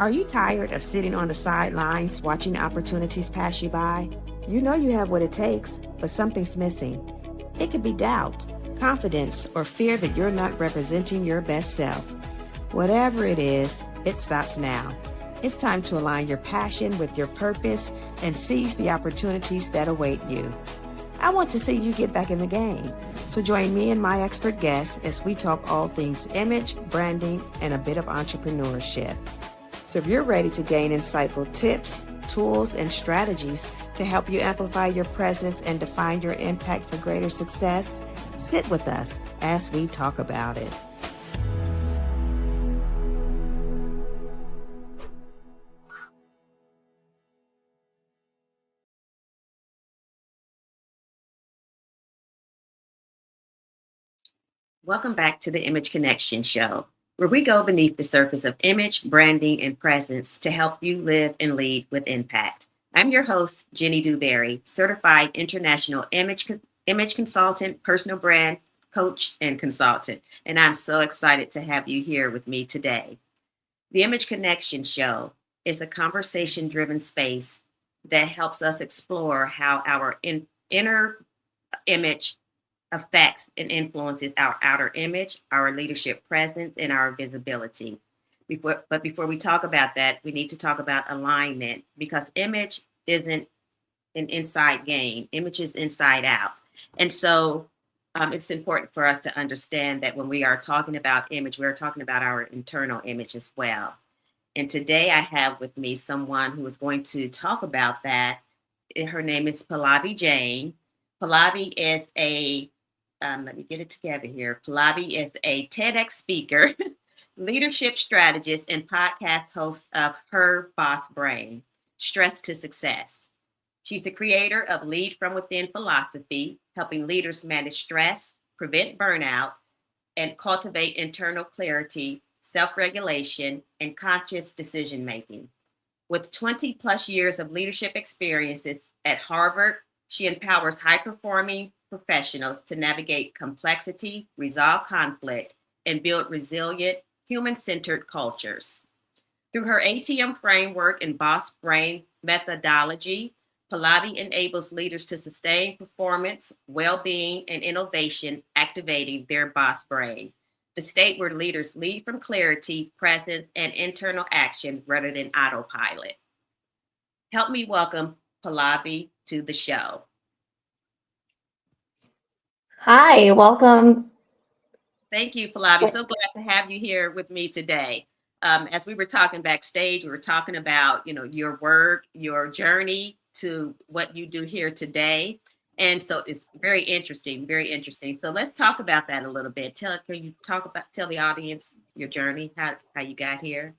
Are you tired of sitting on the sidelines watching opportunities pass you by? You know you have what it takes, but something's missing. It could be doubt, confidence, or fear that you're not representing your best self. Whatever it is, it stops now. It's time to align your passion with your purpose and seize the opportunities that await you. I want to see you get back in the game. So join me and my expert guests as we talk all things image, branding, and a bit of entrepreneurship. So if you're ready to gain insightful tips, tools, and strategies to help you amplify your presence and define your impact for greater success, sit with us as we talk about it. Welcome back to the Image Connection Show, where we go beneath the surface of image, branding, and presence to help you live and lead with impact. I'm your host, Jenny Dewberry, certified international image consultant, personal brand coach, and consultant. And I'm so excited to have you here with me today. The Image Connection Show is a conversation-driven space that helps us explore how our inner image affects and influences our outer image, our leadership presence, and our visibility. Before we talk about that, we need to talk about alignment, because image isn't an inside game. Image is inside out. And so it's important for us to understand that when we are talking about image, we're talking about our internal image as well. And today I have with me someone who is going to talk about that. Her name is Pallavi Jain. Pallavi is let me get it together here. Pallavi is a TEDx speaker, leadership strategist, and podcast host of Her Boss Brain, Stress to Success. She's the creator of Lead From Within philosophy, helping leaders manage stress, prevent burnout, and cultivate internal clarity, self-regulation, and conscious decision-making. With 20 plus years of leadership experiences at Harvard, she empowers high-performing professionals to navigate complexity, resolve conflict, and build resilient, human-centered cultures. Through her ATM framework and Boss Brain methodology, Pallavi enables leaders to sustain performance, well-being, and innovation, activating their boss brain, the state where leaders lead from clarity, presence, and internal action rather than autopilot. Help me welcome Pallavi to the show. Hi, welcome. Thank you, Pallavi. So glad to have you here with me today. As we were talking backstage, we were talking about, your work, your journey to what you do here today. And so it's very interesting, very interesting. So let's talk about that a little bit. Tell the audience your journey, how you got here?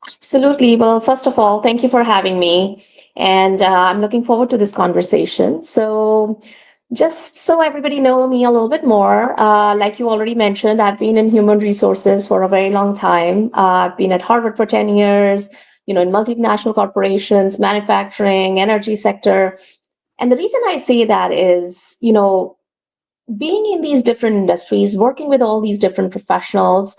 Absolutely. Well, first of all, thank you for having me. And I'm looking forward to this conversation. So, just so everybody know me a little bit more, like you already mentioned, I've been in human resources for a very long time. I've been at Harvard for 10 years, in multinational corporations, manufacturing, energy sector. And the reason I say that is, being in these different industries, working with all these different professionals,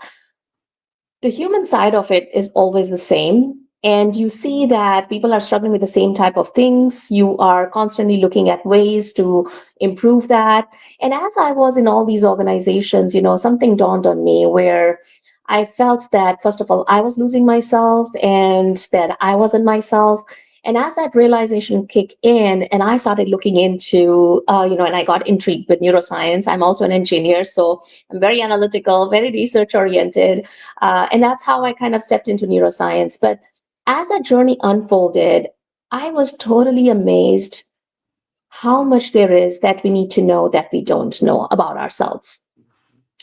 the human side of it is always the same. And you see that people are struggling with the same type of things. You are constantly looking at ways to improve that. And as I was in all these organizations, something dawned on me where I felt that, first of all, I was losing myself and that I wasn't myself. And as that realization kicked in, and I started looking into, and I got intrigued with neuroscience. I'm also an engineer, so I'm very analytical, very research oriented. And that's how I kind of stepped into neuroscience. But as that journey unfolded, I was totally amazed how much there is that we need to know that we don't know about ourselves.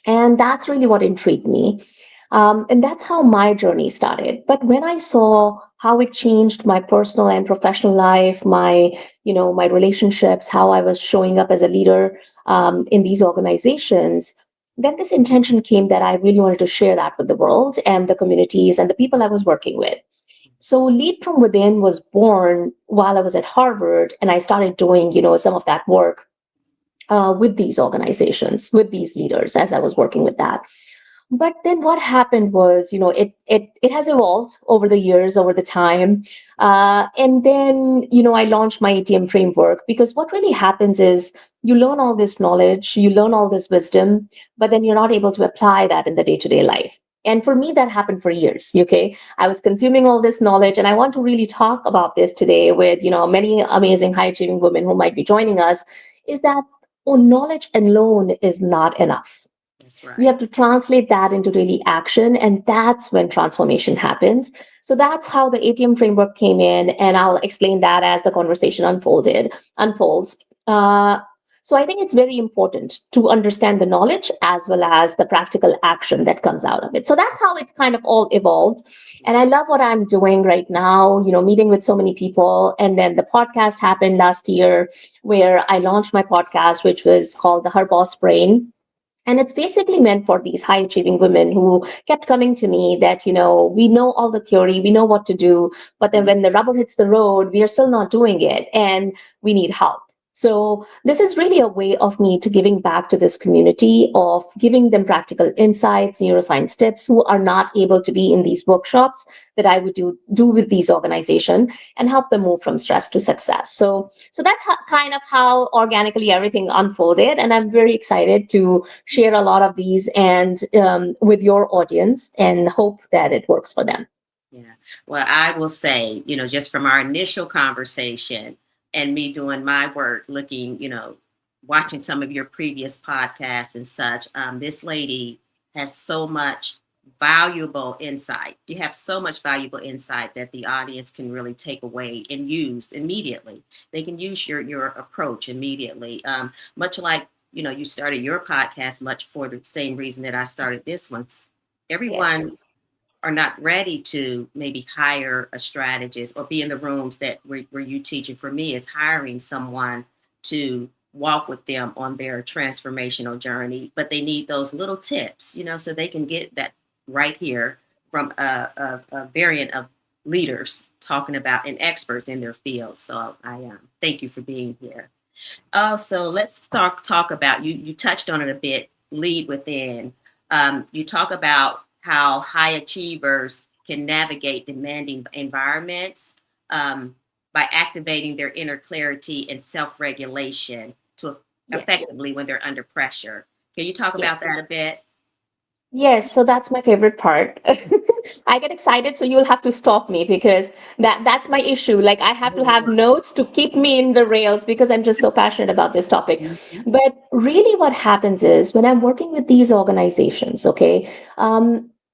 And that's really what intrigued me. And that's how my journey started. But when I saw how it changed my personal and professional life, my relationships, how I was showing up as a leader in these organizations, then this intention came that I really wanted to share that with the world and the communities and the people I was working with. So Lead From Within was born while I was at Harvard, and I started doing, some of that work with these organizations, with these leaders as I was working with that. But then what happened was, it has evolved over the years, over the time. And then, I launched my ATM framework, because what really happens is you learn all this knowledge, you learn all this wisdom, but then you're not able to apply that in the day-to-day life. And for me, that happened for years. Okay. I was consuming all this knowledge, and I want to really talk about this today with, many amazing high achieving women who might be joining us, is that, oh, knowledge alone is not enough. That's We right. have to translate that into daily action, and that's when transformation happens. So that's how the ATM framework came in, and I'll explain that as the conversation unfolds. So I think it's very important to understand the knowledge as well as the practical action that comes out of it. So that's how it kind of all evolved. And I love what I'm doing right now, meeting with so many people. And then the podcast happened last year, where I launched my podcast, which was called the Her Boss Brain. And it's basically meant for these high achieving women who kept coming to me that, we know all the theory, we know what to do, but then Mhm. when the rubber hits the road, we are still not doing it, and we need help. So this is really a way of me to giving back to this community, of giving them practical insights, neuroscience tips, who are not able to be in these workshops that I would do with these organizations, and help them move from stress to success. So that's kind of how organically everything unfolded, and I'm very excited to share a lot of these and with your audience, and hope that it works for them. Yeah. Well, I will say, just from our initial conversation and me doing my work, looking, watching some of your previous podcasts and such, this lady has so much valuable insight. You have so much valuable insight that the audience can really take away and use immediately. They can use your approach immediately. Much like, you started your podcast much for the same reason that I started this one. Yes. Everyone are not ready to maybe hire a strategist or be in the rooms that where you teaching. For me, is hiring someone to walk with them on their transformational journey, but they need those little tips, so they can get that right here from a variant of leaders talking about and experts in their field. So I thank you for being here. Oh, so let's talk about you touched on it a bit. Lead within. You talk about how high achievers can navigate demanding environments by activating their inner clarity and self-regulation to Yes. effectively when they're under pressure. Can you talk about Yes. that a bit? Yes, so that's my favorite part. I get excited, so you'll have to stop me, because that's my issue. Like, I have to have notes to keep me in the rails, because I'm just so passionate about this topic. Mhm. But really, what happens is when I'm working with these organizations, okay,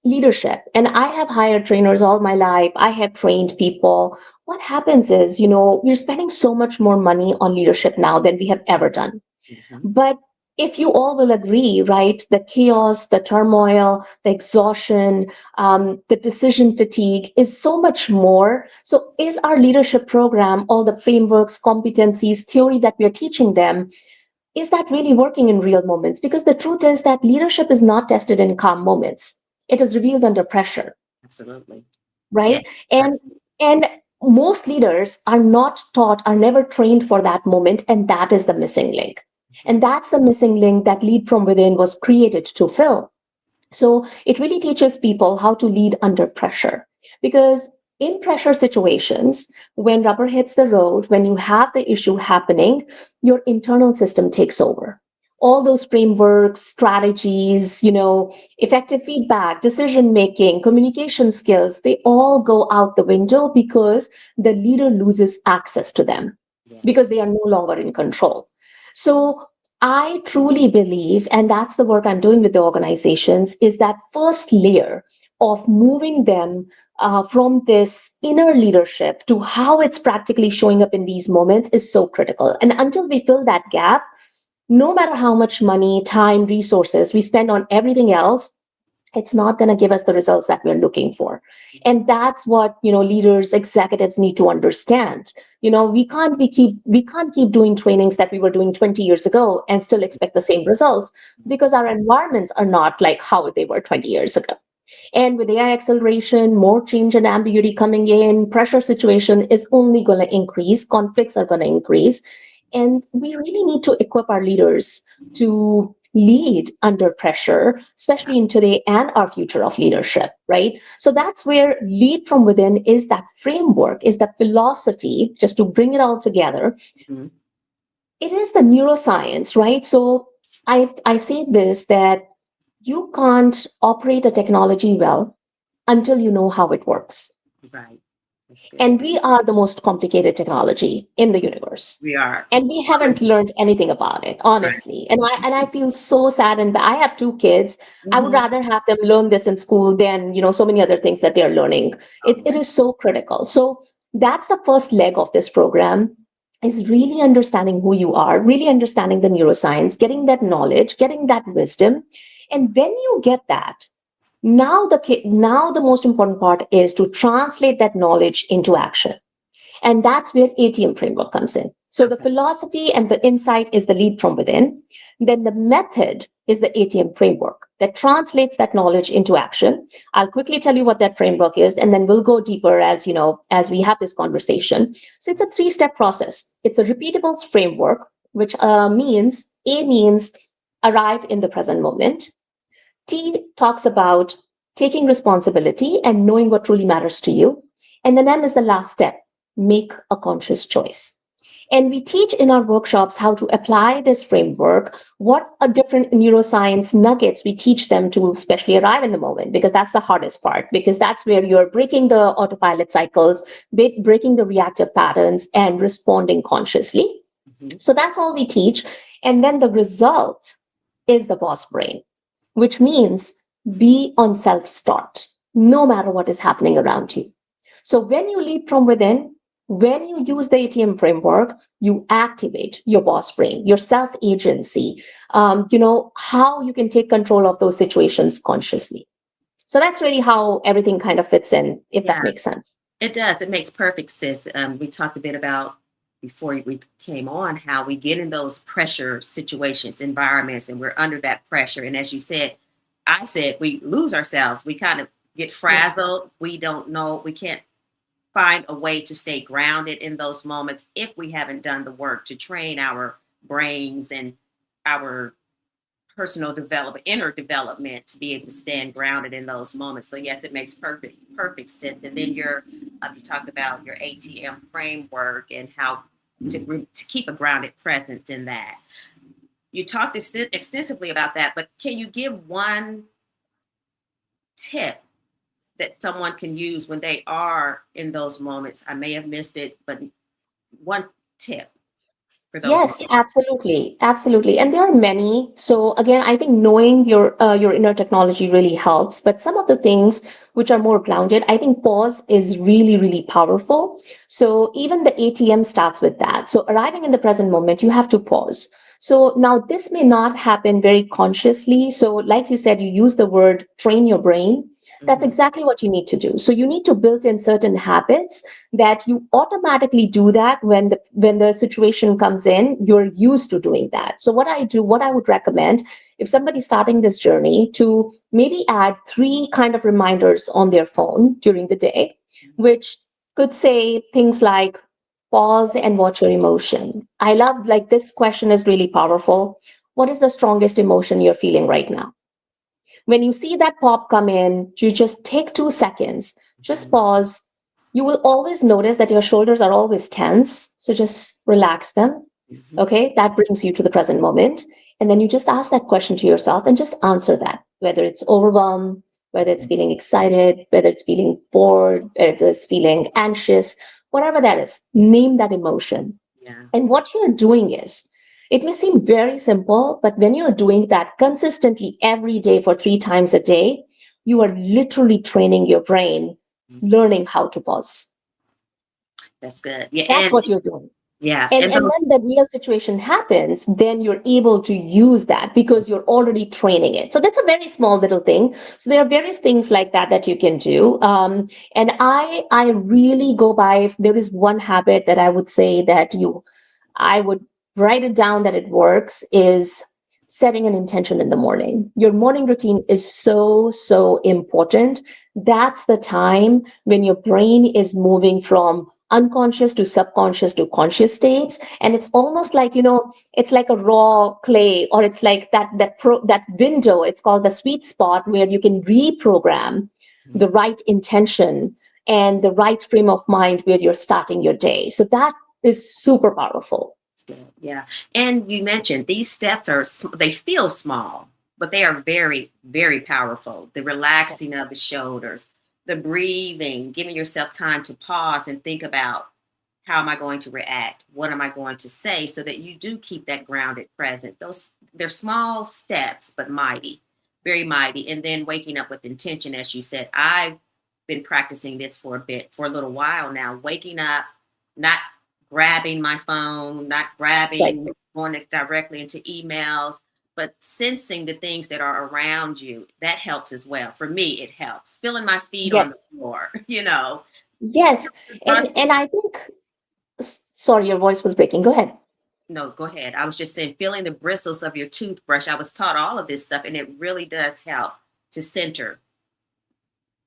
leadership, and I have hired trainers all my life. I have trained people. What happens is, we're spending so much more money on leadership now than we have ever done. Mhm. But if you all will agree, right, the chaos, the turmoil, the exhaustion, the decision fatigue is so much more. So, is our leadership program, all the frameworks, competencies, theory that we are teaching them, is that really working in real moments? Because the truth is that leadership is not tested in calm moments, it is revealed under pressure, Absolutely. right? Yes. And Absolutely. and most leaders are not taught, are never trained for that moment, and that is the missing link. And Mhm. that's the missing link that Lead from Within was created to fill. So it really teaches people how to lead under pressure. Because in pressure situations, when rubber hits the road, when you have the issue happening, your internal system takes over. All those frameworks, strategies, effective feedback, decision making, communication skills, they all go out the window, because the leader loses access to them, because Yes. they are no longer in control. So I truly believe, and that's the work I'm doing with the organizations, is that first layer of moving them from this inner leadership to how it's practically showing up in these moments is so critical. And until we fill that gap, no matter how much money, time, resources we spend on everything else, it's not going to give us the results that we're looking for. And that's what, leaders, executives need to understand. We can't keep doing trainings that we were doing 20 years ago and still expect the same results, because our environments are not like how they were 20 years ago. And with AI acceleration, more change and ambiguity coming in, pressure situation is only going to increase, conflicts are going to increase. And we really need to equip our leaders to lead under pressure, especially in today and our future of leadership, right? So that's where lead from within is that framework, is that philosophy, just to bring it all together. Mm-hmm. It is the neuroscience, right? So I say this that you can't operate a technology well until you know how it works. Right. That's good. And we are the most complicated technology in the universe. We are. And we haven't learned anything about it, Right. honestly. And I feel so sad. And I have two kids. I would Mm-hmm. rather have them learn this in school than, so many other things that they're learning. Oh, It is so critical. So that's the first leg of this program, is really understanding who you are, really understanding the neuroscience, getting that knowledge, getting that wisdom. And when you get that, now the most important part is to translate that knowledge into action. And that's where ATM framework comes in. So the okay. philosophy and the insight is the lead from within. Then the method is the ATM framework that translates that knowledge into action. I'll quickly tell you what that framework is, and then we'll go deeper as we have this conversation. So it's a three-step process. It's a repeatable framework, which means A means arrive in the present moment. T talks about taking responsibility and knowing what truly matters to you. And then M is the last step, make a conscious choice. And we teach in our workshops how to apply this framework, what are different neuroscience nuggets we teach them to especially arrive in the moment, because that's the hardest part, because that's where you're breaking the autopilot cycles, breaking the reactive patterns, and responding consciously. Mm-hmm. So that's all we teach. And then the result is the boss brain, which means be on self start, no matter what is happening around you. So when you lead from within, when you use the ATM framework, you activate your boss brain, your self agency, how you can take control of those situations consciously. So that's really how everything kind of fits in, if that Yeah, makes sense. it does. It makes perfect sense. We talked a bit about before we came on how we get in those pressure situations, environments, and we're under that pressure. And as you said, I said we lose ourselves. We kind of get Yes. frazzled. We don't know. We can't find a way to stay grounded in those moments if we haven't done the work to train our brains and our personal development, inner development to be able to stand grounded in those moments. So yes, it makes perfect sense. And then you talked about your ATM framework and how to keep a grounded presence in that. You talked extensively about that, but can you give one tip that someone can use when they are in those moments? I may have missed it, but one tip for those Yes, moments. absolutely, absolutely, and there are many. So again, I think knowing your inner technology really helps. But some of the things which are more grounded, I think pause is really really powerful. So even the ATM starts with that. So arriving in the present moment, you have to pause. So now this may not happen very consciously. So like you said, you use the word train your brain. That's Mm-hmm. exactly what you need to do. So you need to build in certain habits that you automatically do that when the situation comes in, you're used to doing that. So what I would recommend, if somebody's starting this journey, to maybe add three kind of reminders on their phone during the day, which could say things like pause and watch your emotion. I love, like, this question is really powerful. What is the strongest emotion you're feeling right now? When you see that pop come in, you just take 2 seconds, just pause. You will always notice that your shoulders are always tense. So just relax them. Mm-hmm. Okay. That brings you to the present moment. And then you just ask that question to yourself and just answer that, whether it's overwhelmed, whether it's feeling excited, whether it's feeling bored, whether it's feeling anxious, whatever that is, name that emotion. Yeah. And what you're doing is, it may seem very simple, but when you're doing that consistently every day for 3 times a day, you are literally training your brain, Mm-hmm. learning how to pause. That's good. Yeah, That's what you're doing. yeah, And when the real situation happens, then you're able to use that because you're already training it. So that's a very small little thing. So there are various things like that that you can do. And I really go by, if there is one habit that I would say that I would write it down that it works, is setting an intention in the morning. Your morning routine is so, so important. That's the time when your brain is moving from unconscious to subconscious to conscious states, and it's almost like, it's like a raw clay, or it's like that window, it's called the sweet spot, where you can reprogram Mhm. the right intention and the right frame of mind where you're starting your day. So that is super powerful. That's good. Yeah. And you mentioned these steps they feel small, but they are very, very powerful. The relaxing of the shoulders, the breathing, giving yourself time to pause and think about, how am I going to react? What am I going to say? So that you do keep that grounded presence. They're small steps, but mighty, very mighty. And then waking up with intention, as you said. I've been practicing this for a little while now. Waking up, not grabbing my phone, not That's right. grabbing, going directly into emails, but sensing the things that are around you. That helps as well. For me, it helps. Feeling my feet on the Yes. floor, Yes. brush. And I think, sorry, your voice was breaking. Go ahead. No, go ahead. I was just saying, feeling the bristles of your toothbrush. I was taught all of this stuff, and it really does help to center.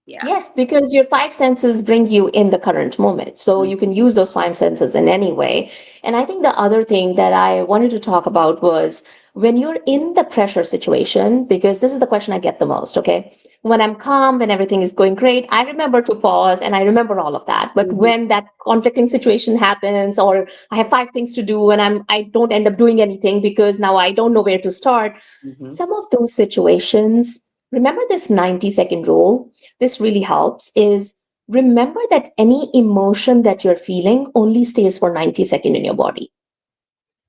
Yeah. Yes, because your five senses bring you in the current moment. So you can Mhm. use those five senses in any way. And I think the other thing that I wanted to talk about was when you're in the pressure situation, because this is the question I get the most, okay? When I'm calm, when everything is going great, I remember to pause and I remember all of that. But Mhm. when that conflicting situation happens, or I have five things to do and I don't end up doing anything because now I don't know where to start, Mhm. some of those situations, remember this 90-second rule. This really helps. Is remember that any emotion that you're feeling only stays for 90 seconds in your body.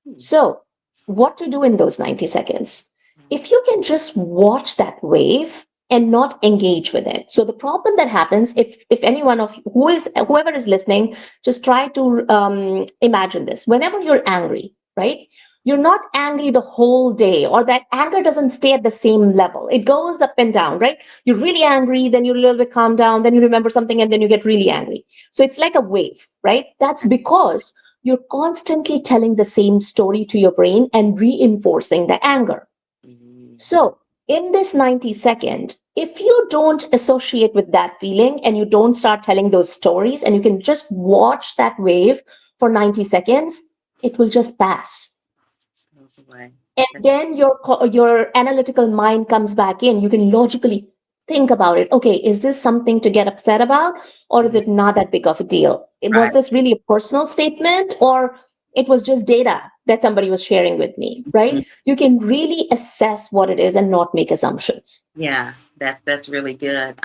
Mhm. So, what to do in those 90 seconds? If you can just watch that wave and not engage with it. So the problem that happens, if anyone of whoever is listening, just try to imagine this. Whenever you're angry, right? You're not angry the whole day, or that anger doesn't stay at the same level. It goes up and down, right? You're really angry, then you're a little bit calm down, then you remember something, and then you get really angry. So it's like a wave, right? That's because you're constantly telling the same story to your brain and reinforcing the anger. Mhm. So, in this 90-second, if you don't associate with that feeling and you don't start telling those stories, and you can just watch that wave for 90 seconds, it will just pass. Just goes away. And That's then your analytical mind comes back in. You can logically think about it. Okay, is this something to get upset about, or is mhm. it not that big of a deal? Was Right. this really a personal statement, or it was just data that somebody was sharing with me, right? Mhm. You can really assess what it is and not make assumptions. Yeah, that's really good.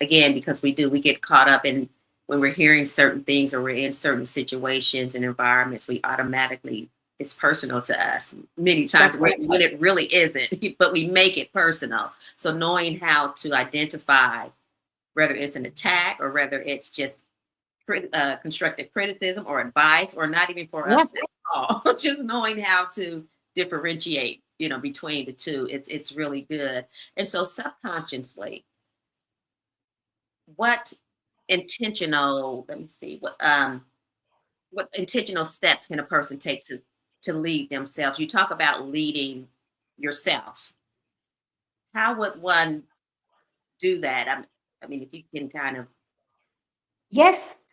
Again, because we get caught up in, when we're hearing certain things or we're in certain situations and environments, we automatically, it's personal to us many times That's when correct. when it really isn't, but we make it personal. So knowing how to identify whether it's an attack or whether it's just constructive criticism or advice, or not even for Yeah. us at all, just knowing how to differentiate, between the two, it's really good. And so subconsciously, what intentional, let me see, what intentional steps can a person take to lead themselves? You talk about leading yourself. How would one do that? I mean, if you can kind of, Yes.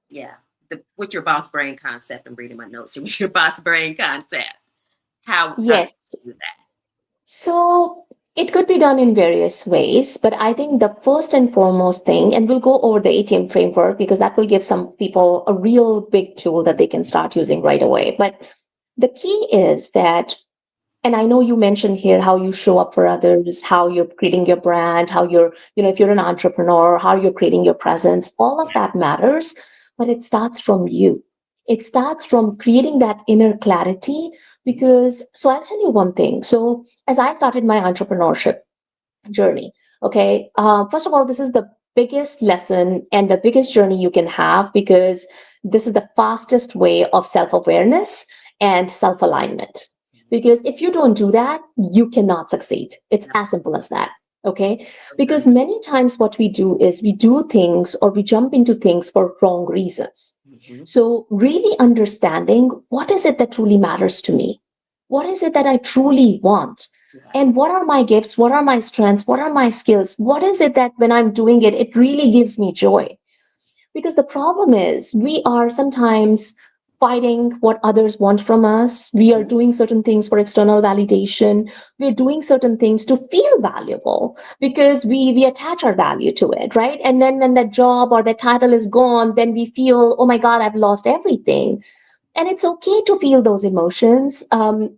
yeah, with your boss brain concept, I'm reading my notes here, with your boss brain concept, how do Yes. you do that? So it could be done in various ways, but I think the first and foremost thing, and we'll go over the ATM framework because that will give some people a real big tool that they can start using right away. But the key is that, and I know you mentioned here how you show up for others, how you're creating your brand, how you're, if you're an entrepreneur, how you're creating your presence, all of that matters, but it starts from you. It starts from creating that inner clarity. Because, so I'll tell you one thing. So, as I started my entrepreneurship journey, okay, first of all, this is the biggest lesson and the biggest journey you can have, because this is the fastest way of self awareness and self alignment. Because if you don't do that, you cannot succeed. It's as simple as that. Okay. Because many times what we do is we do things, or we jump into things for wrong reasons. Mhm. So, really understanding what is it that truly matters to me? What is it that I truly want? Yeah. And what are my gifts? What are my strengths? What are my skills? What is it that when I'm doing it, it really gives me joy? Because the problem is, we are sometimes fighting what others want from us. We are doing certain things for external validation. We're doing certain things to feel valuable because we attach our value to it, right? And then when that job or that title is gone, then we feel, oh my God, I've lost everything. And it's okay to feel those emotions.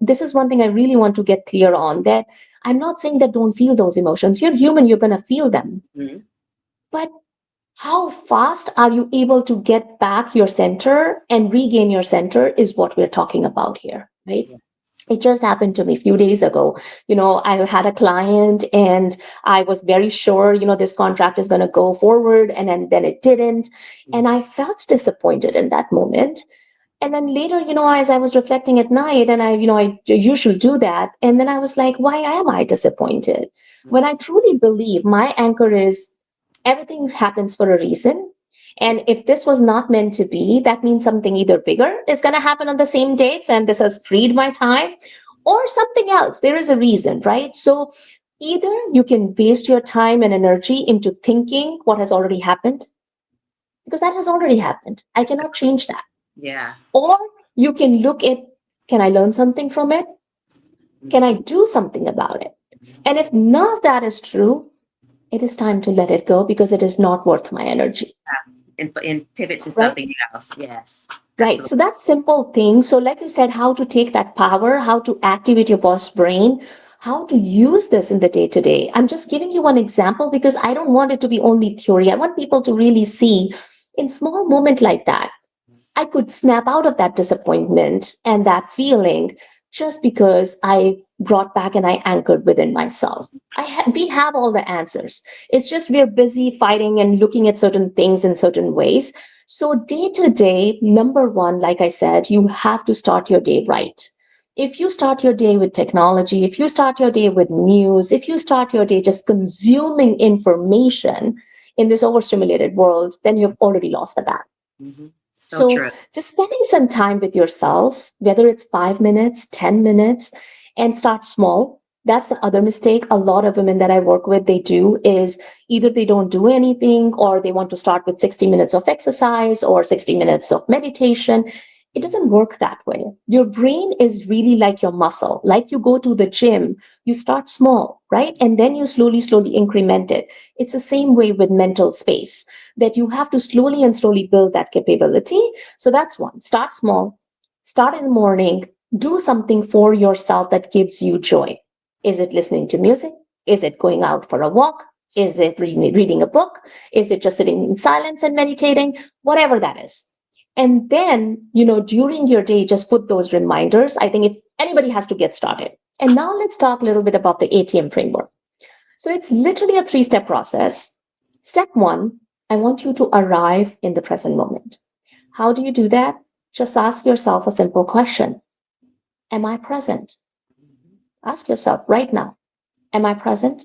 This is one thing I really want to get clear on, that I'm not saying that don't feel those emotions. You're human, you're going to feel them. Mhm. But how fast are you able to get back your center and regain your center is what we're talking about here, right? Yeah. It just happened to me a few days ago. I had a client and I was very sure, this contract is going to go forward, and then it didn't. And Mhm. I felt disappointed in that moment. And then later, as I was reflecting at night, and I usually do that. And then I was like, why am I disappointed? When I truly believe my anchor is everything happens for a reason. And if this was not meant to be, that means something either bigger is going to happen on the same dates and this has freed my time, or something else. There is a reason, right? So either you can waste your time and energy into thinking what has already happened, because that has already happened. I cannot change that. Yeah. Or you can look at, can I learn something from it? Can I Mhm. do something about it? And if none of that is true, it is time to let it go because it is not worth my energy. And pivot to Right? something else. Yes, Right. absolutely. So that's simple things. So, like you said, how to take that power, how to activate your boss brain, how to use this in the day to day. I'm just giving you one example because I don't want it to be only theory. I want people to really see in small moment like that I could snap out of that disappointment and that feeling just because I brought back and I anchored within myself. We have all the answers. It's just we're busy fighting and looking at certain things in certain ways. So, day to day, number one, like I said, you have to start your day right. If you start your day with technology, if you start your day with news, if you start your day just consuming information in this overstimulated world, then you've already lost the battle. Hmm. So So true. just spending some time with yourself, whether it's 5 minutes, 10 minutes, and start small. That's the other mistake a lot of women that I work with, they do is either they don't do anything or they want to start with 60 minutes of exercise or 60 minutes of meditation. It doesn't work that way. Your brain is really like your muscle. Like you go to the gym, you start small, right? And then you slowly, slowly increment it. It's the same way with mental space, that you have to slowly and slowly build that capability. So that's one. Start small, start in the morning, do something for yourself that gives you joy. Is it listening to music? Is it going out for a walk? Is it reading a book? Is it just sitting in silence and meditating? Whatever that is. And then, during your day, just put those reminders. I think if anybody has to get started. And now let's talk a little bit about the ATM framework. So it's literally a three-step process. Step one, I want you to arrive in the present moment. How do you do that? Just ask yourself a simple question. Am I present? Ask yourself right now. Am I present?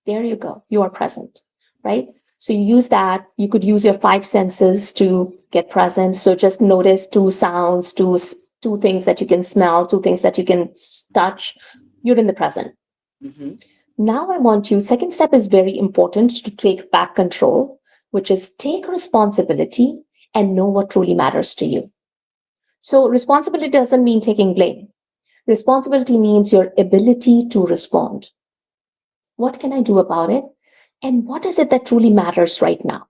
There you go. You are present, right? So you use that. You could use your five senses to get present. So just notice two sounds, two things that you can smell, two things that you can touch. You're in the present. Hmm. Now I want you, second step is very important, to take back control, which is take responsibility and know what truly matters to you. So responsibility doesn't mean taking blame. Responsibility means your ability to respond. What can I do about it? And what is it that truly matters right now?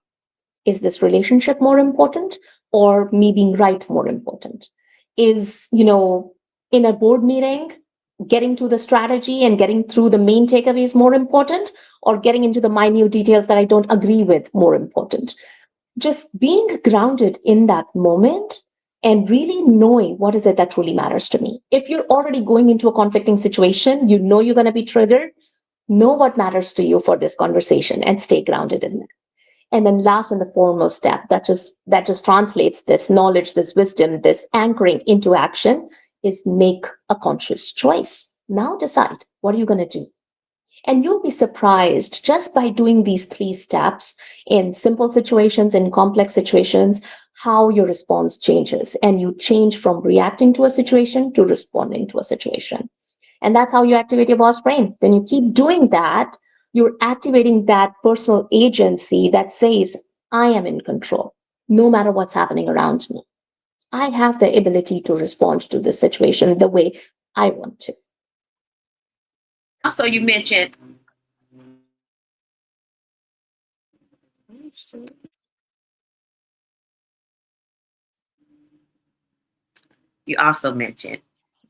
Is this relationship more important or me being right more important? Is, in a board meeting, getting to the strategy and getting through the main takeaways more important, or getting into the minute details that I don't agree with more important? Just being grounded in that moment and really knowing what is it that truly matters to me. If you're already going into a conflicting situation, you're going to be triggered, know what matters to you for this conversation and stay grounded in it. And then last and the foremost step that just translates this knowledge, this wisdom, this anchoring into action is make a conscious choice. Now decide, what are you going to do? And you'll be surprised just by doing these three steps in simple situations, in complex situations, how your response changes. And you change from reacting to a situation to responding to a situation. And that's how you activate your boss brain. When you keep doing that, you're activating that personal agency that says, I am in control, no matter what's happening around me. I have the ability to respond to the situation the way I want to. Also, you mentioned you also mentioned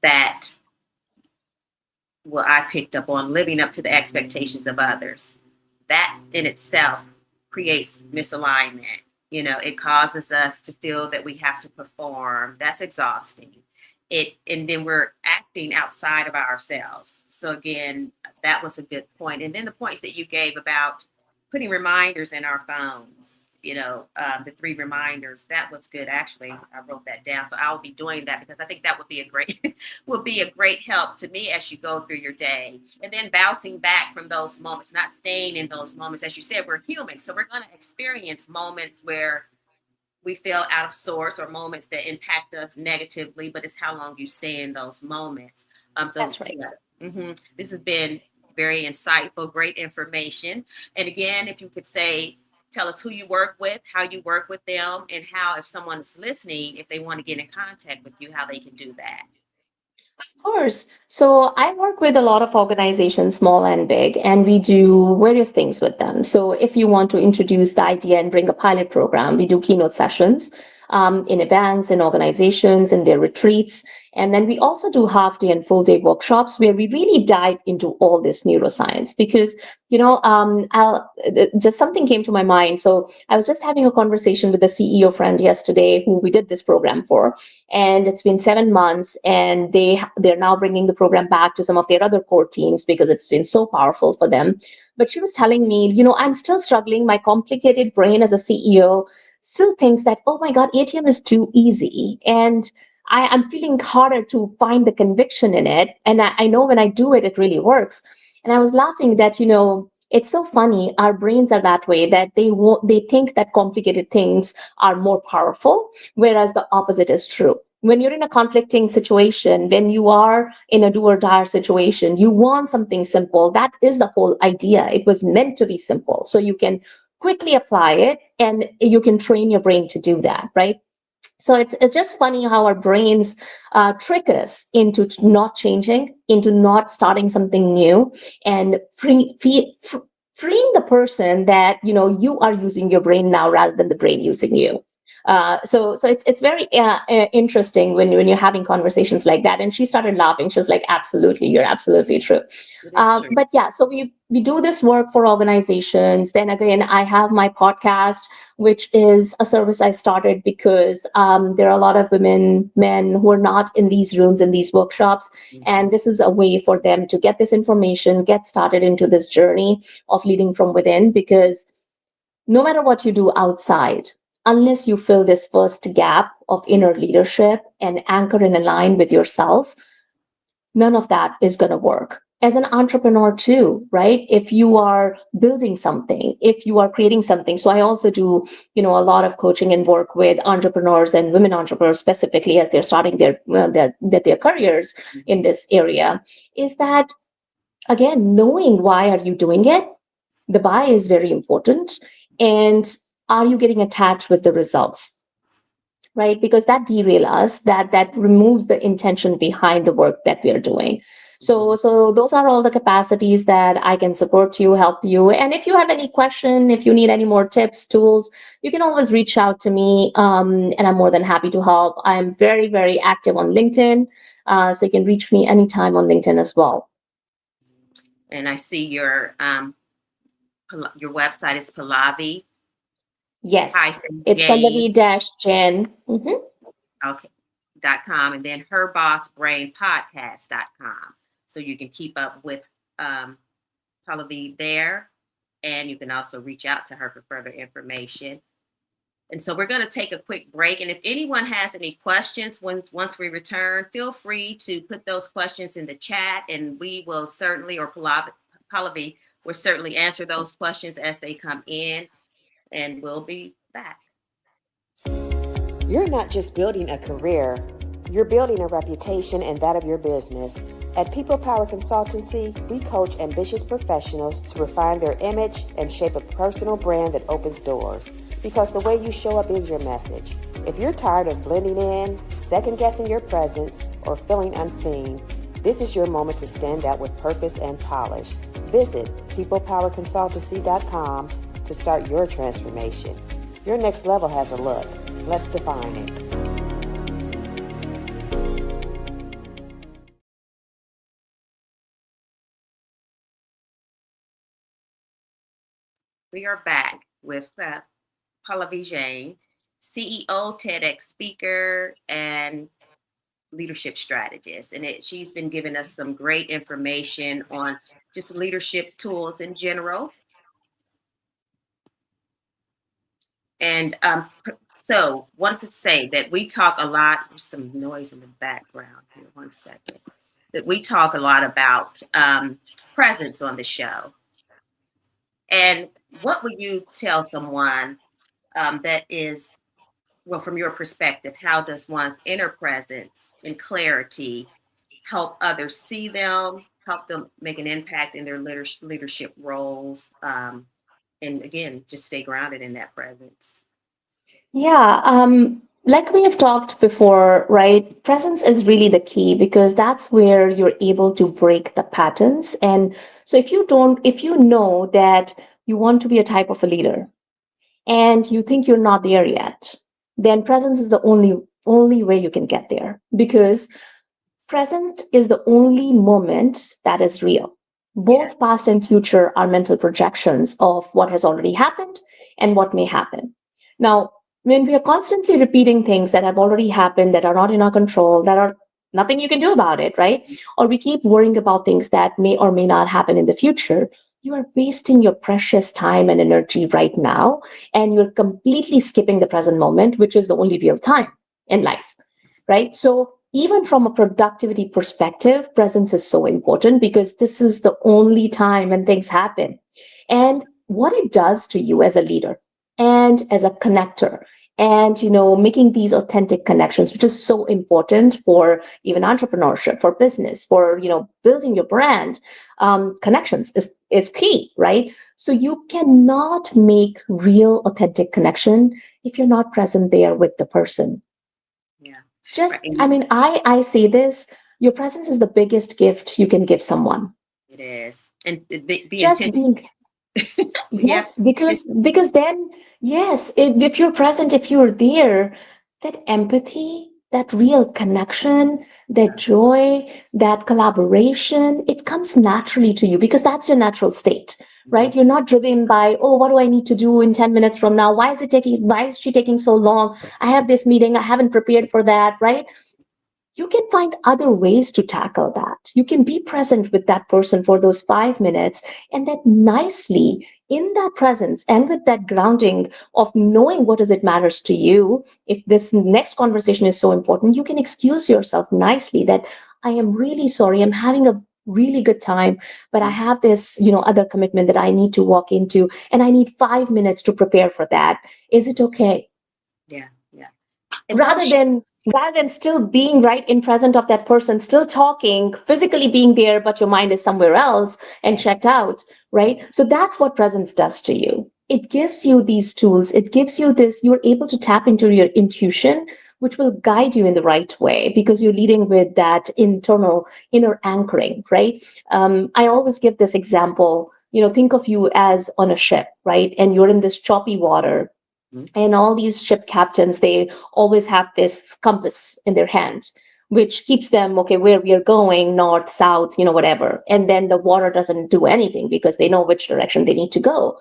that I picked up on living up to the expectations of others. That in itself creates misalignment. It causes us to feel that we have to perform. That's exhausting. And then we're acting outside of ourselves. So again, that was a good point. And then the points that you gave about putting reminders in our phones, the 3 reminders, that was good. Actually, I wrote that down. So I'll be doing that because I think that would be a great will be a great help to me as you go through your day. And then bouncing back from those moments, not staying in those moments. As you said, we're human. So we're going to experience moments where we feel out of sorts or moments that impact us negatively, but it's how long you stay in those moments. So That's right. yeah, this has been very insightful, great information. And again, if you could tell us who you work with, how you work with them, and how, if someone's listening, if they want to get in contact with you, how they can do that. Of course. So I work with a lot of organizations, small and big, and we do various things with them. So if you want to introduce the idea and bring a pilot program, we do keynote sessions in events, in organizations, in their retreats. And then we also do half day and full day workshops where we really dive into all this neuroscience because, just something came to my mind. So I was just having a conversation with a CEO friend yesterday who we did this program for, and it's been 7 months, and they're now bringing the program back to some of their other core teams because it's been so powerful for them. But she was telling me, I'm still struggling. My complicated brain as a CEO still thinks that, oh my god, ATM is too easy, and I'm feeling harder to find the conviction in it, and I know when I do it, it really works. And I was laughing that, it's so funny, our brains are that way, that they think that complicated things are more powerful, whereas the opposite is true. When you're in a conflicting situation, when you are in a do or die situation, you want something simple. That is the whole idea. It was meant to be simple. So you can quickly apply it and you can train your brain to do that, right? So it's just funny how our brains trick us into not changing, into not starting something new, and freeing the person that you are using your brain now rather than the brain using you. So it's very interesting when you're having conversations like that. And she started laughing. She was like, "Absolutely, you're absolutely true." It is true. But yeah, so we do this work for organizations. Then again, I have my podcast, which is a service I started because there are a lot of women, men who are not in these rooms, in these workshops. And this is a way for them to get this information, get started into this journey of leading from within. Because no matter what you do outside, unless you fill this first gap of inner leadership and anchor and align with yourself, none of that is going to work. As an entrepreneur too, right? If you are building something, if you are creating something. So I also do a lot of coaching and work with entrepreneurs and women entrepreneurs specifically as they're starting their careers in this area. Is that, again, knowing why are you doing it? The why is very important. And are you getting attached with the results? Right? Because that derail us, that removes the intention behind the work that we are doing. So those are all the capacities that I can support you, help you. And if you have any question, if you need any more tips, tools, you can always reach out to me, and I'm more than happy to help. I'm very, very active on LinkedIn, so you can reach me anytime on LinkedIn as well. And I see your website is Pallavi Yes, hyphen it's Jain. Pallavi dash Jen. Mhm. Okay. .com, and then herbossbrainpodcast.com. So you can keep up with Pallavi there, and you can also reach out to her for further information. And so we're going to take a quick break. And if anyone has any questions once we return, feel free to put those questions in the chat, and we will certainly, or Pallavi will certainly answer those questions as they come in, and we'll be back. You're not just building a career, you're building a reputation and that of your business. At People Power Consultancy, we coach ambitious professionals to refine their image and shape a personal brand that opens doors. Because the way you show up is your message. If you're tired of blending in, second-guessing your presence, or feeling unseen, this is your moment to stand out with purpose and polish. Visit peoplepowerconsultancy.com to start your transformation. Your next level has a look. Let's define it. We are back with Pallavi Jain, CEO, TEDx speaker, and leadership strategist. And she's been giving us some great information on just leadership tools in general. And so wanted to say that we talk a lot, there's some noise in the background here, 1 second, that we talk a lot about presence on the show. And what would you tell someone that is, well, from your perspective, how does one's inner presence and clarity help others see them, help them make an impact in their leadership roles, and again, just stay grounded in that presence? Yeah, like we have talked before, right? Presence is really the key because that's where you're able to break the patterns. And so if you know that you want to be a type of a leader and you think you're not there yet, then presence is the only way you can get there because present is the only moment that is real. Yeah. Both past and future are mental projections of what has already happened and what may happen. Now, when we are constantly repeating things that have already happened, that are not in our control, that are nothing you can do about it, right? Or we keep worrying about things that may or may not happen in the future, you are wasting your precious time and energy right now, and you're completely skipping the present moment, which is the only real time in life, right? So even from a productivity perspective, presence is so important because this is the only time when things happen. And what it does to you as a leader and as a connector and making these authentic connections, which is so important for even entrepreneurship, for business, for building your brand. Connections is key, right? So you cannot make real authentic connection if you're not present there with the person. Yeah. Right. Just, And I mean, I say this, your presence is the biggest gift you can give someone. it is. And be Just intentional. being, Yeah. yes, because then, yes, if you're present, if you're there, that empathy, that real connection, that joy, that collaboration, it comes naturally to you because that's your natural state, Mhm. right? You're not driven by, oh, what do I need to do in 10 minutes from now? Why is she taking so long? I have this meeting, I haven't prepared for that, right? You can find other ways to tackle that. You can be present with that person for those 5 minutes and that nicely in that presence and with that grounding of knowing what does it matters to you. If this next conversation is so important, you can excuse yourself nicely that I am really sorry. I'm having a really good time, but I have this, other commitment that I need to walk into and I need 5 minutes to prepare for that. Is it okay? Yeah. Yeah. And rather first, than rather than still being right in present of that person, still talking, physically being there but your mind is somewhere else and yes. checked out, right? So that's what presence does to you. It gives you these tools, it gives you this, you're able to tap into your intuition, which will guide you in the right way because you're leading with that internal inner anchoring, right? I always give this example. Think of you as on a ship, right? And you're in this choppy water, Mhm. and all these ship captains, they always have this compass in their hand, which keeps them, okay, where we are going, north, south, whatever. And then the water doesn't do anything because they know which direction they need to go.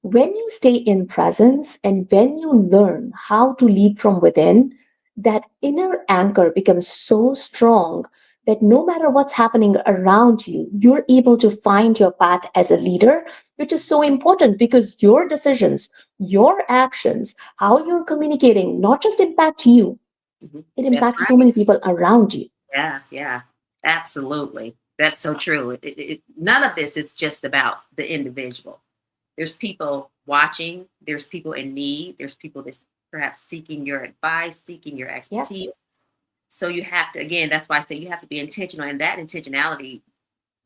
When you stay in presence and when you learn how to lead from within, that inner anchor becomes so strong that no matter what's happening around you, you're able to find your path as a leader, which is so important because your decisions, your actions, how you're communicating, not just impact you, Mhm. it That's impacts so right. many people around you. Yeah. Yeah. Absolutely. That's so true. None of this is just about the individual. There's people watching, there's people in need, there's people that's perhaps seeking your advice, seeking your Yeah. expertise. So you have to, again, that's why I say you have to be intentional. And that intentionality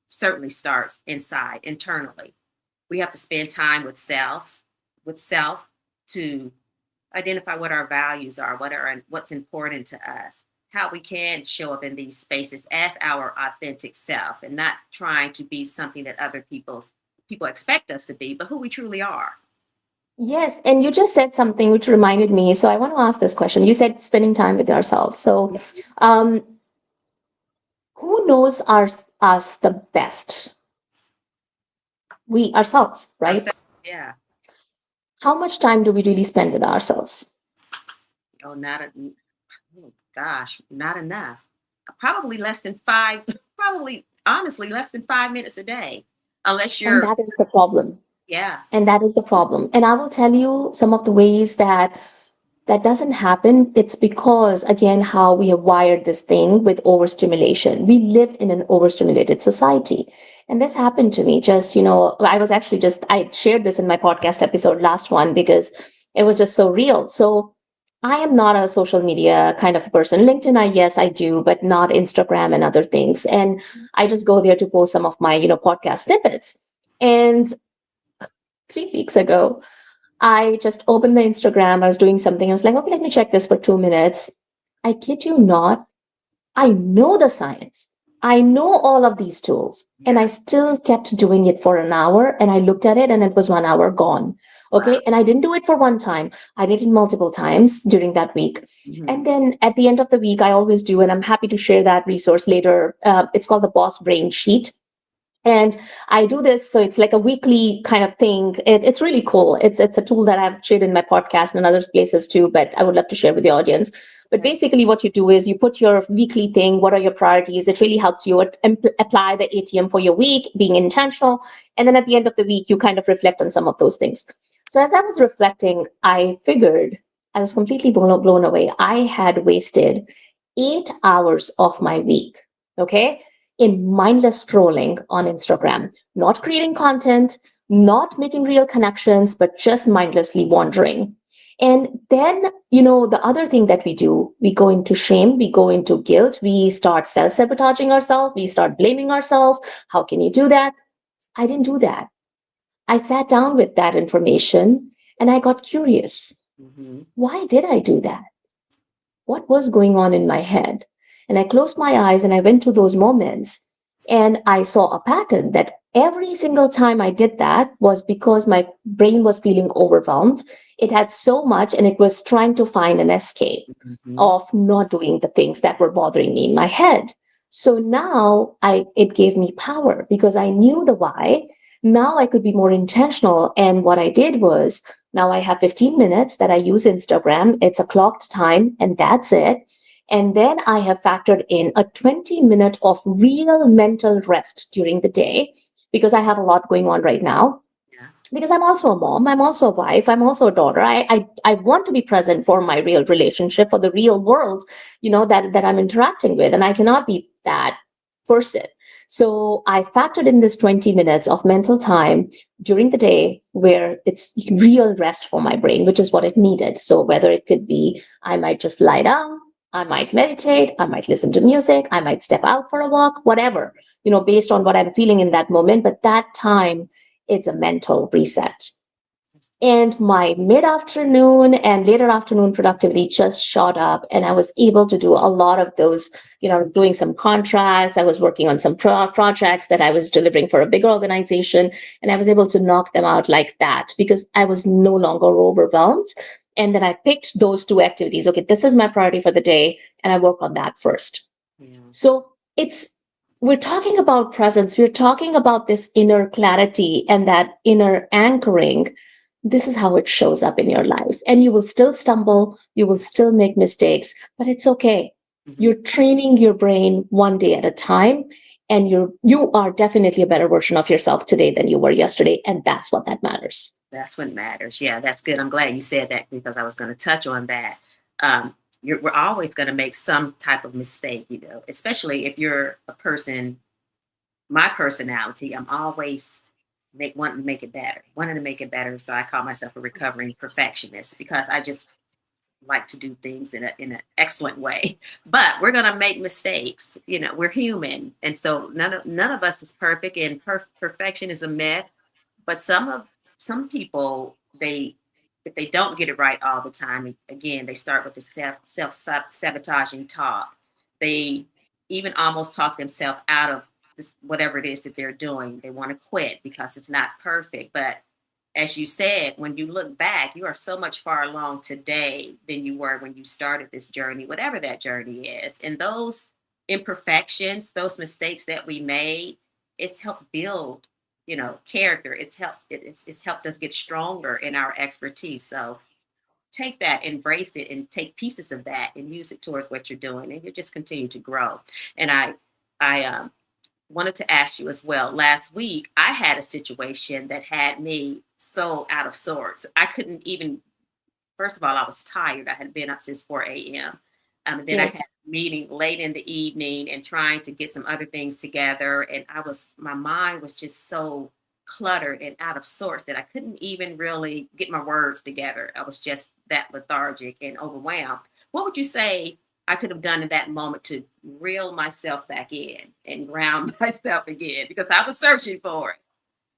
certainly starts inside, internally. We have to spend time with self to identify what our values are, what's important to us, how we can show up in these spaces as our authentic self and not trying to be something that other people expect us to be, but who we truly are. Yes, and you just said something which reminded me. So I want to ask this question. You said spending time with ourselves. So, um, who knows us the best? We ourselves, right? Ourselves, yeah. How much time do we really spend with ourselves? Oh, oh gosh, not enough. Probably less than five, probably honestly less than 5 minutes a day. Unless And you're, that is the problem. yeah. And that is the problem. And I will tell you some of the ways that that doesn't happen. It's because, again, how we have wired this thing with overstimulation. We live in an overstimulated society. And this happened to me just, I shared this in my podcast episode, last one, because it was just so real. So I am not a social media kind of a person. LinkedIn, yes, I do, but not Instagram and other things. And I just go there to post some of my, podcast snippets. And 3 weeks ago, I just opened the Instagram. I was doing something. I was like, okay, let me check this for 2 minutes. I kid you not, I know the science. I know all of these tools. And I Yeah. still kept doing it for an hour. And I looked at it and it was 1 hour gone. Wow. Okay. And I didn't do it for one time. I did it multiple times during that week. Hmm. And then at the end of the week, I always do, and I'm happy to share that resource later. It's called the Boss Brain Sheet. And I do this, so it's like a weekly kind of thing. It's really cool. It's a tool that I've shared in my podcast and other places too, but I would love to share with the audience. But Okay. basically, what you do is you put your weekly thing. What are your priorities? It really helps you apply the ATM for your week, being intentional. And then at the end of the week, you kind of reflect on some of those things. So as I was reflecting, I figured I was completely blown away. I had wasted 8 hours of my week. Okay, in mindless scrolling on Instagram, not creating content, not making real connections, but just mindlessly wandering. And then, the other thing that we do, we go into shame, we go into guilt, we start self sabotaging ourselves, we start blaming ourselves. How can you do that? I didn't do that. I sat down with that information and I got curious. Hmm. Why did I do that? What was going on in my head? And I closed my eyes and I went to those moments and I saw a pattern that every single time I did that was because my brain was feeling overwhelmed. It had so much and it was trying to find an escape Hmm. of not doing the things that were bothering me in my head. So now it gave me power because I knew the why. Now I could be more intentional. And what I did was now I have 15 minutes that I use Instagram. It's a clocked time, and that's it. And then I have factored in a 20-minute of real mental rest during the day because I have a lot going on right now. Yeah. Because I'm also a mom, I'm also a wife, I'm also a daughter. I want to be present for my real relationship, for the real world, that I'm interacting with, and I cannot be that person. So I factored in this 20 minutes of mental time during the day where it's real rest for my brain, which is what it needed. So whether it could be, I might just lie down, I might meditate, I might listen to music, I might step out for a walk, whatever, based on what I'm feeling in that moment. But that time, it's a mental reset. And my mid afternoon and later afternoon productivity just shot up. And I was able to do a lot of those, doing some contracts. I was working on some projects that I was delivering for a big organization. And I was able to knock them out like that because I was no longer overwhelmed. And then I picked those two activities. Okay, this is my priority for the day. And I work on that first. Yeah. So we're talking about presence. We're talking about this inner clarity and that inner anchoring. This is how it shows up in your life. And you will still stumble, you will still make mistakes, but it's okay. Hmm. You're training your brain one day at a time, and you are definitely a better version of yourself today than you were yesterday. And that's what that matters. That's what matters. Yeah, that's good. I'm glad you said that because I was going to touch on that. Um, we're always going to make some type of mistake, especially if you're a person. My personality, I'm always wanting to make it better. So I call myself a recovering perfectionist because I just like to do things in an excellent way, but we're going to make mistakes. We're human, and so none of us is perfect, and perfection is a myth. But some people, they if they don't get it right all the time, again, they start with the self sabotaging talk. They even almost talk themselves out of this, whatever it is that they're doing. They want to quit because it's not perfect. But as you said, when you look back, you are so much far along today than you were when you started this journey, whatever that journey is. And those imperfections, those mistakes that we made, it's helped build, character. It's helped us get stronger in our expertise. So take that, embrace it, and take pieces of that and use it towards what you're doing, and you just continue to grow. And I wanted to ask you as well. Last week, I had a situation that had me so out of sorts. I couldn't even, first of all, I was tired. I had been up since 4 a.m. And then I had Yes. a meeting late in the evening and trying to get some other things together. And my mind was just so cluttered and out of sorts that I couldn't even really get my words together. I was just that lethargic and overwhelmed. What would you say I could have done in that moment to reel myself back in and ground myself again? Because I was searching for it.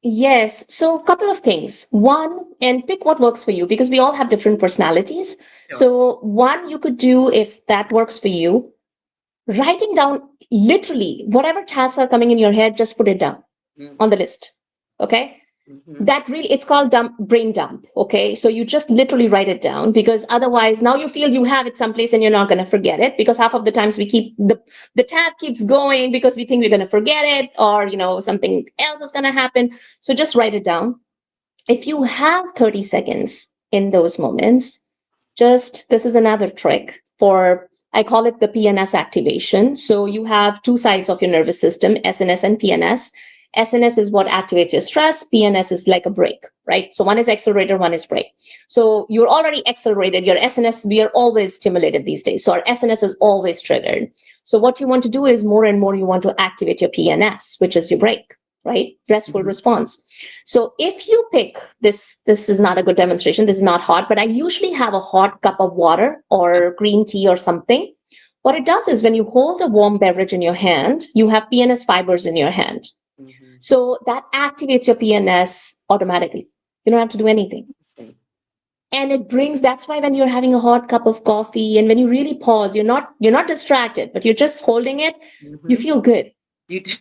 Yes. So, a couple of things. One, and pick what works for you because we all have different personalities. Sure. So, one, you could do if that works for you, writing down literally whatever tasks are coming in your head, just put it down on the list. Okay. Mm-hmm. That really, it's called brain dump. Okay, so you just literally write it down because otherwise now you feel you have it someplace and you're not going to forget it, because half of the times we keep the tab keeps going because we think we're going to forget it, or something else is going to happen. So just write it down. If you have 30 seconds in those moments, just, this is another trick for, I call it the PNS activation. So you have two sides of your nervous system, SNS and PNS. SNS is what activates your stress. PNS is like a brake, right? So one is accelerator, one is brake. So you're already accelerated. Your SNS, we are always stimulated these days. So our SNS is always triggered. So what you want to do is more and more you want to activate your PNS, which is your brake, right? Restful Mm-hmm. response. So if you pick this is not a good demonstration. This is not hot, but I usually have a hot cup of water or green tea or something. What it does is when you hold a warm beverage in your hand, you have PNS fibers in your hand. Mm-hmm. So that activates your PNS automatically. You don't have to do anything. Interesting. And it brings, that's why when you're having a hot cup of coffee and when you really pause, you're not distracted, but you're just holding it, you Mm-hmm. feel good. You do.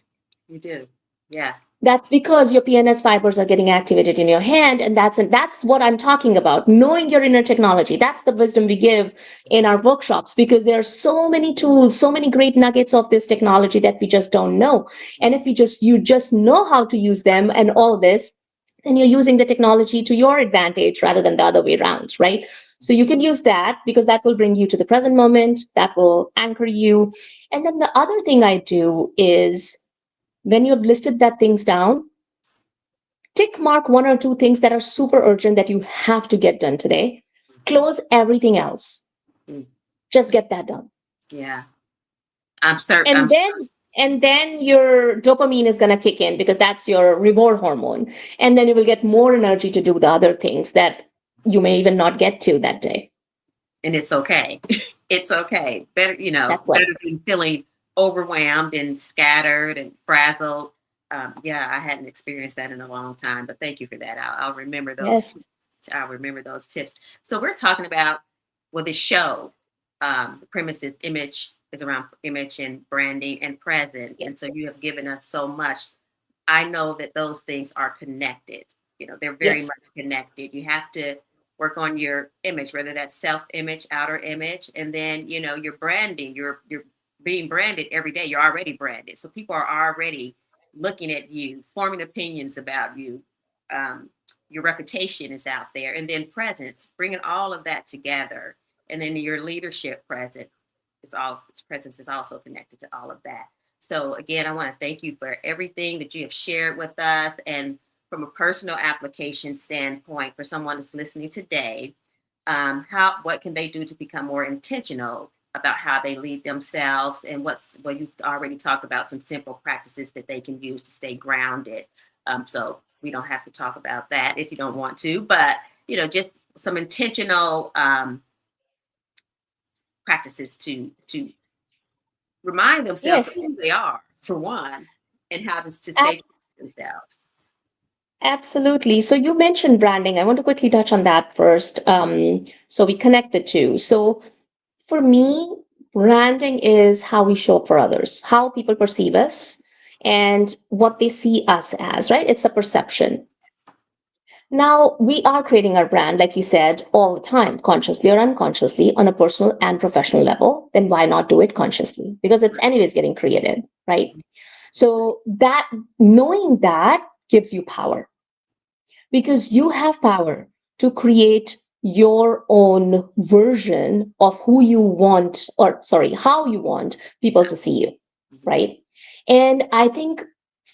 You do. Yeah. That's because your PNS fibers are getting activated in your hand, and that's what I'm talking about. Knowing your inner technology. That's the wisdom we give in our workshops, because there are so many tools, so many great nuggets of this technology that we just don't know. And if you just know how to use them and all this, then you're using the technology to your advantage rather than the other way around, right? So you can use that because that will bring you to the present moment, that will anchor you. And then the other thing I do is, when you have listed that things down, tick mark one or two things that are super urgent that you have to get done today. Close everything else. Mm. Just get that done. Yeah. I'm certain. And then your dopamine is going to kick in because that's your reward hormone. And then you will get more energy to do the other things that you may even not get to that day. And it's okay. It's okay. Better, That's what. better than feeling overwhelmed and scattered and frazzled. Yeah, I hadn't experienced that in a long time, but thank you for that. I'll remember those. Yes. I'll remember those tips. So we're talking about, well, this show, the premise is around image and branding and presence. Yes. And so you have given us so much. I know that those things are connected. They're very Yes. much connected. You have to work on your image, whether that's self-image, outer image, and then your branding. You're being branded every day. You're already branded, so people are already looking at you, forming opinions about you. Um, your reputation is out there, and then presence, bringing all of that together, and then your leadership presence is also connected to all of that. So again, I want to thank you for everything that you have shared with us. And from a personal application standpoint, for someone that's listening today, what can they do to become more intentional about how they lead themselves, and you've already talked about some simple practices that they can use to stay grounded. So we don't have to talk about that if you don't want to, but just some intentional practices to remind themselves of Yes, who they are, for one, and how to stay true to themselves. absolutely. So you mentioned branding. I want to quickly touch on that first. So we connect the two. So for me, branding is how we show up for others, how people perceive us, and what they see us as, right? It's a perception. Now, we are creating our brand, like you said, all the time, consciously or unconsciously, on a personal and professional level. Then why not do it consciously? Because it's anyways getting created, right? So that knowing that gives you power because you have power to create your own version of who you want, or sorry, how you want people to see you, Mhm. right? And I think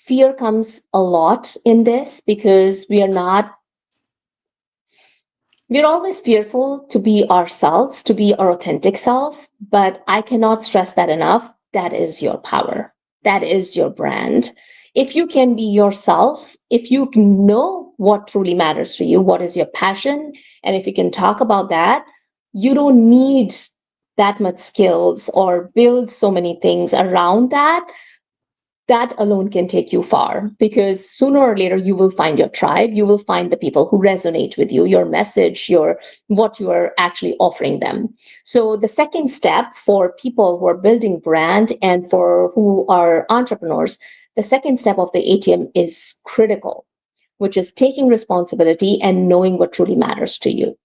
fear comes a lot in this because we're always fearful to be ourselves, to be our authentic self, but I cannot stress that enough. That is your power. That is your brand. If you can be yourself, if you know what truly matters to you, what is your passion, and if you can talk about that, you don't need that much skills or build so many things around that. That alone can take you far because sooner or later you will find your tribe, you will find the people who resonate with you, your message, your what you are actually offering them. So the second step for people who are building brand and for who are entrepreneurs, the second step of the ATM is critical, which is taking responsibility and knowing what truly matters to you,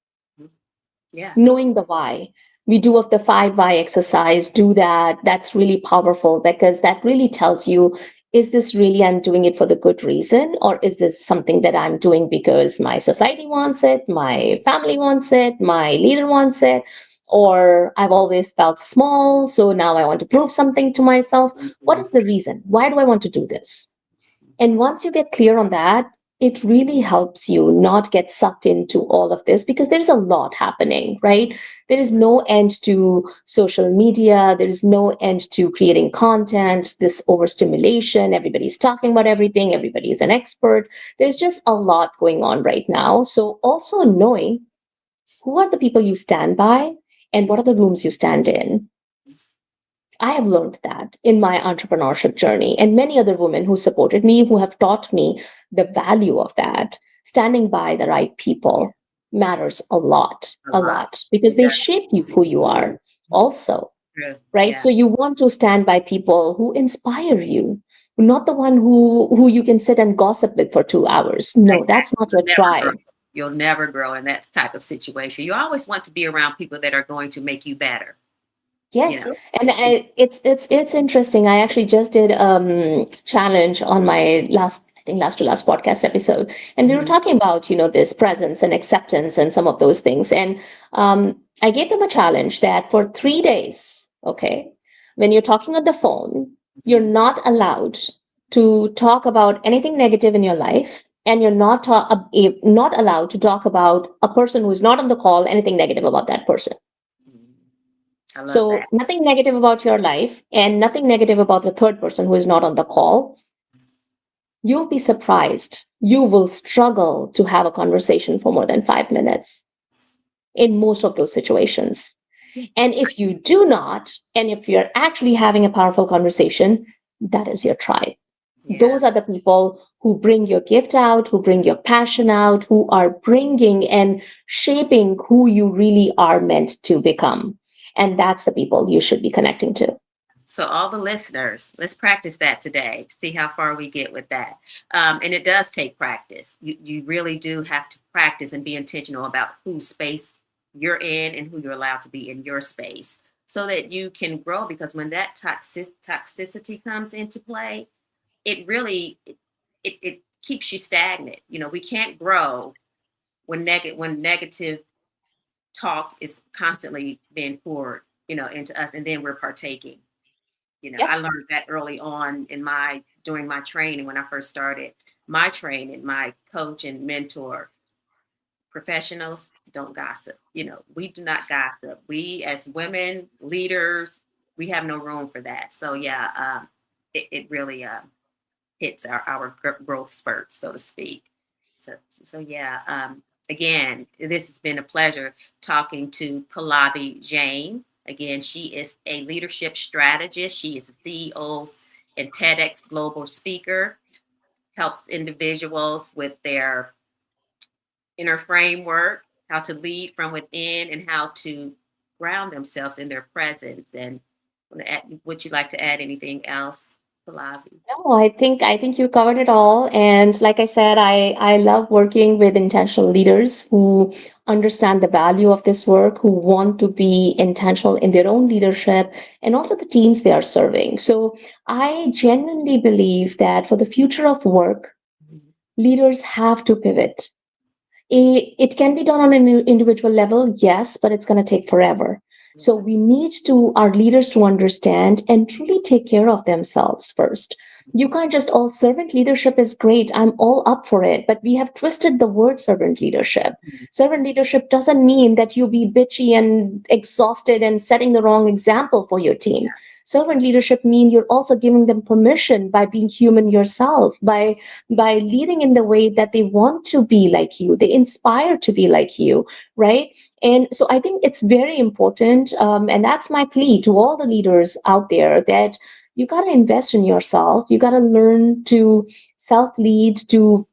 Yeah. knowing the why. We do of the 5 why exercise, do that. That's really powerful because that really tells you, is this really I'm doing it for the good reason? Or is this something that I'm doing because my society wants it, my family wants it, my leader wants it? Or I've always felt small, so now I want to prove something to myself. What Mhm. is the reason? Why do I want to do this? And once you get clear on that, it really helps you not get sucked into all of this because there's a lot happening, right? There is no end to social media. There is no end to creating content, this overstimulation. Everybody's talking about everything. Everybody's an expert. There's just a lot going on right now. So also knowing who are the people you stand by and what are the rooms you stand in. I have learned that in my entrepreneurship journey, and many other women who supported me, who have taught me the value of that. Standing by the right Yeah, people matters a a lot. lot, because It they does. shape you who you are also, True. right? Yeah. So you want to stand by people who inspire you, not the one who you can sit and gossip with for 2 hours. No, that's Exactly. not your You'll never grow. tribe. You'll never grow in that type of situation. You always want to be around people that are going to make you better. You Yes, know. and it's interesting. I actually just did challenge on my last, I think last to last podcast episode, and we were Mhm. talking about this presence and acceptance and some of those things. And I gave them a challenge that for 3 days, okay, when you're talking on the phone, you're Mhm. not allowed to talk about anything negative in your life, and you're not allowed to talk about a person who's not on the call, anything negative about that person. Mhm. I love that. So nothing negative about your life and nothing negative about the third person who is not on the call. You'll be surprised. You will struggle to have a conversation for more than 5 minutes in most of those situations. And if you do not, and if you're actually having a powerful conversation, that is your tribe. Yeah. Those are the people who bring your gift out, who bring your passion out, who are bringing and shaping who you really are meant to become. And that's the people you should be connecting to. So all the listeners, let's practice that today. See how far we get with that. And it does take practice. You really do have to practice and be intentional about whose space you're in and who you're allowed to be in your space, so that you can grow. Because when that toxicity comes into play, it really it keeps you stagnant. We can't grow when negative talk is constantly being poured into us, and then we're partaking. I Yep. learned that early on during my training when I first started my training. My coach and mentor, professionals don't gossip. We do not gossip. We as women leaders, we have no room for that. So yeah, it really hits our growth spurts, so to speak. So, so yeah. Again, this has been a pleasure talking to Pallavi Jain. Again, she is a leadership strategist. She is a CEO and TEDx global speaker, helps individuals with their inner framework, how to lead from within, and how to ground themselves in their presence. And would you like to add anything else, Pallavi? No, I think you covered it all. And like I said, I love working with intentional leaders who understand the value of this work, who want to be intentional in their own leadership and also the teams they are serving. So I genuinely believe that for the future of work, Mhm. leaders have to pivot. It can be done on an individual level, yes, but it's going to take forever. So Right. we need to our leaders to understand and truly take care of themselves first. You Mhm. can't just, all servant leadership is great, I'm all up for it, but we have twisted the word servant leadership. Mhm. Servant leadership doesn't mean that you be bitchy and exhausted and setting the wrong example for your team. Servant leadership mean you're also giving them permission by being human yourself, by leading in the way that they want to be like you, they inspire to be like you, right? And so I think it's very important, and that's my plea to all the leaders out there, that you got to invest in yourself, you got to learn to self lead, to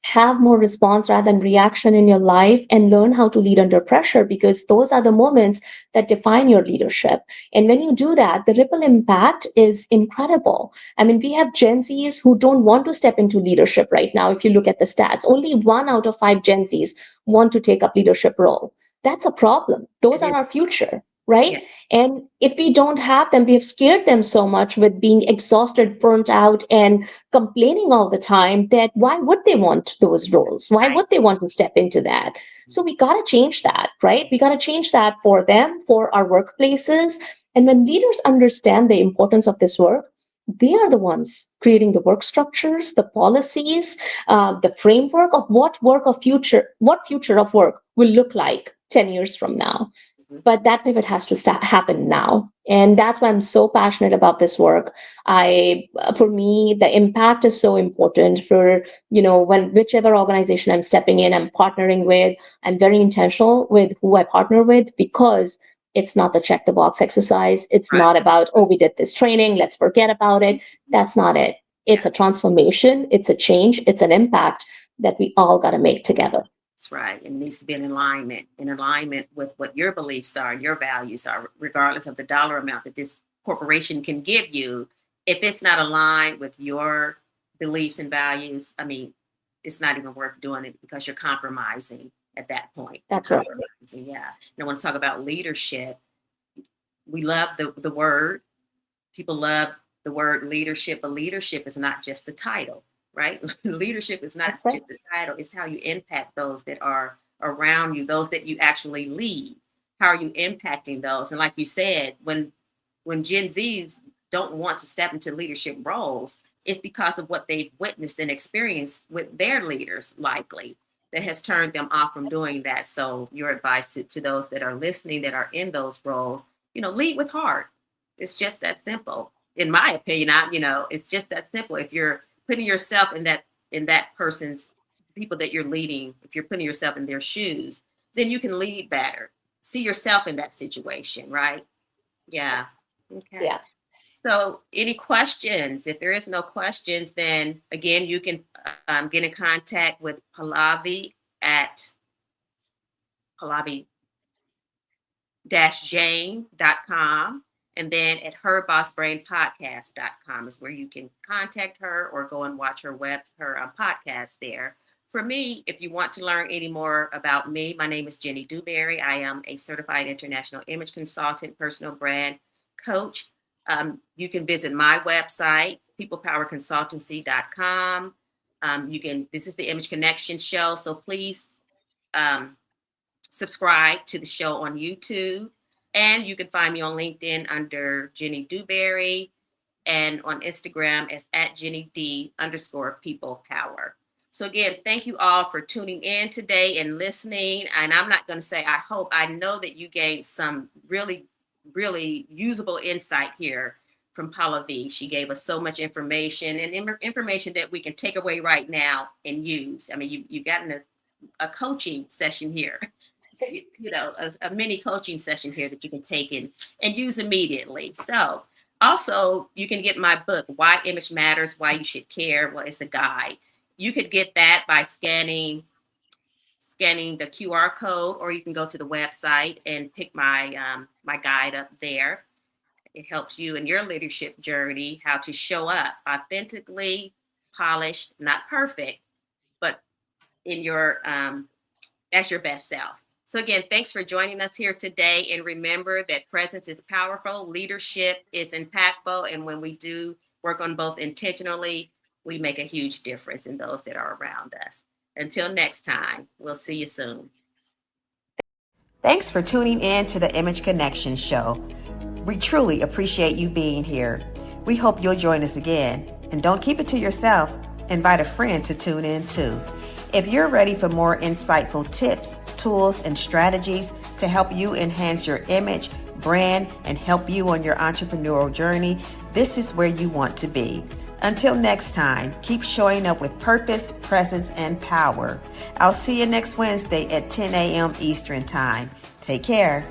have more response rather than reaction in your life, and learn how to lead under pressure, because those are the moments that define your leadership. And when you do that, the ripple impact is incredible. I mean, we have Gen Zs who don't want to step into leadership right now. If you look at the stats, only 1 out of 5 Gen Zs want to take up leadership role. That's a problem. Those It are is. our future, right? Yeah. And if we don't have them, we have scared them so much with being exhausted, burnt out, and complaining all the time, that why would they want those roles? Why Right. would they want to step into that? So we got to change that, right? We got to change that for them, for our workplaces. And when leaders understand the importance of this work, they are the ones creating the work structures, the policies, the framework of what future of work will look like 10 years from now. Mhm. But that pivot has to happen now, and that's why I'm so passionate about this work. I For me, the impact is so important. For, when whichever organization I'm stepping in, I'm partnering with, I'm very intentional with who I partner with, because it's not the check the box exercise. It's Right. not about, oh, we did this training, let's forget about it. That's not it. Yeah. It's a transformation, it's a change, it's an impact that we all got to make together. That's right. It needs to be in alignment with what your beliefs are and your values are, regardless of the dollar amount that this corporation can give you. If it's not aligned with your beliefs and values, I mean, it's not even worth doing it, because you're compromising at that point. You're That's right. compromising. Yeah. And I want to talk about leadership. We love the word. People love the word leadership, but leadership is not just a title, right? Leadership is not That's right. just a title, it's how you impact those that are around you, those that you actually lead. How are you impacting those? And like you said, when Gen Zs don't want to step into leadership roles, it's because of what they've witnessed and experienced with their leaders, likely, that has turned them off from doing that. So your advice to those that are listening, that are in those roles, lead with heart. It's just that simple, in my opinion. It's just that simple. If you're putting yourself in that person's, people that you're leading, if you're putting yourself in their shoes, then you can lead better. See yourself in that situation, right? Yeah. Okay. Yeah. So, any questions? If there is no questions, then again, you can get in contact with Pallavi at Pallavi jane.com, and then at herbossbrainpodcast.com is where you can contact her or go and watch her podcast there. For me, if you want to learn any more about me, my name is Jenny Dewberry. I am a certified international image consultant, personal brand coach. You can visit my website, peoplepowerconsultancy.com. This is the Image Connection Show, so please um, subscribe to the show on YouTube. And you can find me on LinkedIn under Jenny Dewberry, and on Instagram as at Jenny D _ people power. So again, thank you all for tuning in today and listening. And I'm not going to say I know that you gained some really, really usable insight here from Pallavi. She gave us so much information, and information that we can take away right now and use. I mean, you've gotten a coaching session here. a mini coaching session here that you can take and use immediately. So also you can get my book, Why Image Matters, Why You Should Care. Well, it's a guide. You could get that by scanning the QR code, or you can go to the website and pick my guide up there. It helps you in your leadership journey, how to show up authentically, polished, not perfect, but in your as your best self. So again, thanks for joining us here today. And remember that presence is powerful, leadership is impactful, and when we do work on both intentionally, we make a huge difference in those that are around us. Until next time, we'll see you soon. Thanks for tuning in to the Image Connection Show. We truly appreciate you being here. We hope you'll join us again. And don't keep it to yourself. Invite a friend to tune in too. If you're ready for more insightful tips, tools, and strategies to help you enhance your image, brand, and help you on your entrepreneurial journey, this is where you want to be. Until next time, keep showing up with purpose, presence, and power. I'll see you next Wednesday at 10 a.m. Eastern Time. Take care.